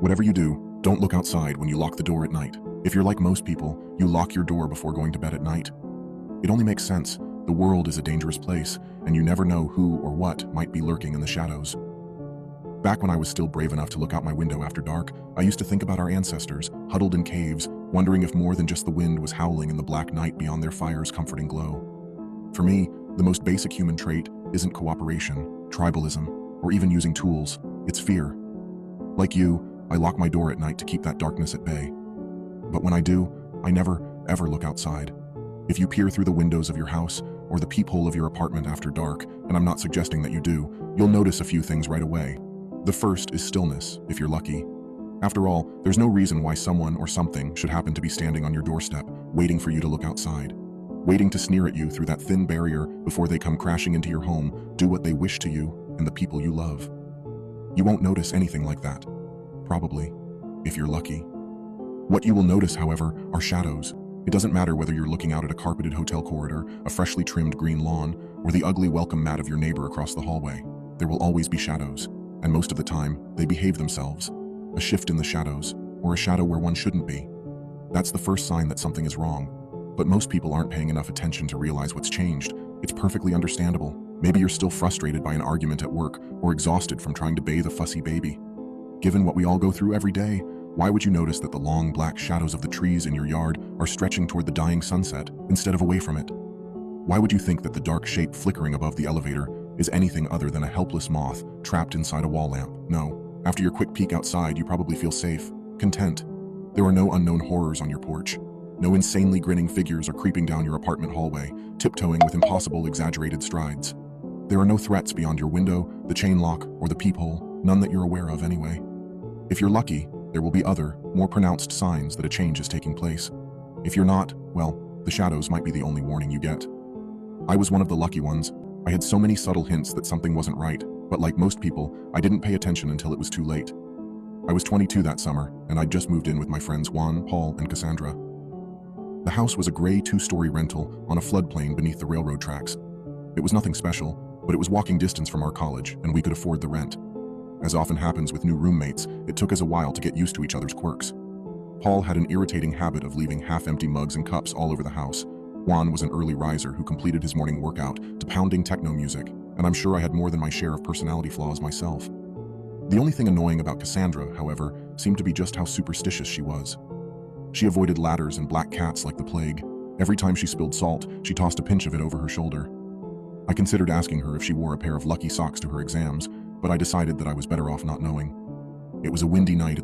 Whatever you do, don't look outside when you lock the door at night. If you're like most people, you lock your door before going to bed at night. It only makes sense. The world is a dangerous place, and you never know who or what might be lurking in the shadows. Back when I was still brave enough to look out my window after dark, I used to think about our ancestors, huddled in caves, wondering if more than just the wind was howling in the black night beyond their fire's comforting glow. For me, the most basic human trait isn't cooperation, tribalism, or even using tools. It's fear. Like you, I lock my door at night to keep that darkness at bay. But when I do, I never, ever look outside. If you peer through the windows of your house or the peephole of your apartment after dark, and I'm not suggesting that you do, you'll notice a few things right away. The first is stillness, if you're lucky. After all, there's no reason why someone or something should happen to be standing on your doorstep, waiting for you to look outside, waiting to sneer at you through that thin barrier before they come crashing into your home, do what they wish to you and the people you love. You won't notice anything like that. Probably, if you're lucky. What you will notice, however, are shadows. It doesn't matter whether you're looking out at a carpeted hotel corridor, a freshly trimmed green lawn, or the ugly welcome mat of your neighbor across the hallway. There will always be shadows, and most of the time, they behave themselves. A shift in the shadows, or a shadow where one shouldn't be. That's the first sign that something is wrong. But most people aren't paying enough attention to realize what's changed. It's perfectly understandable. Maybe you're still frustrated by an argument at work, or exhausted from trying to bathe a fussy baby. Given what we all go through every day, why would you notice that the long black shadows of the trees in your yard are stretching toward the dying sunset instead of away from it? Why would you think that the dark shape flickering above the elevator is anything other than a helpless moth trapped inside a wall lamp? No. After your quick peek outside, you probably feel safe, content. There are no unknown horrors on your porch. No insanely grinning figures are creeping down your apartment hallway, tiptoeing with impossible exaggerated strides. There are no threats beyond your window, the chain lock, or the peephole, none that you're aware of anyway. If you're lucky, there will be other, more pronounced signs that a change is taking place. If you're not, well, the shadows might be the only warning you get. I was one of the lucky ones. I had so many subtle hints that something wasn't right, but like most people, I didn't pay attention until it was too late. I was 22 that summer, and I'd just moved in with my friends Juan, Paul, and Cassandra. The house was a gray two-story rental on a floodplain beneath the railroad tracks. It was nothing special, but it was walking distance from our college, and we could afford the rent. As often happens with new roommates, it took us a while to get used to each other's quirks. Paul had an irritating habit of leaving half-empty mugs and cups all over the house. Juan was an early riser who completed his morning workout to pounding techno music, and I'm sure I had more than my share of personality flaws myself. The only thing annoying about Cassandra, however, seemed to be just how superstitious she was. She avoided ladders and black cats like the plague. Every time she spilled salt, she tossed a pinch of it over her shoulder. I considered asking her if she wore a pair of lucky socks to her exams, but I decided that I was better off not knowing. It was a windy night at the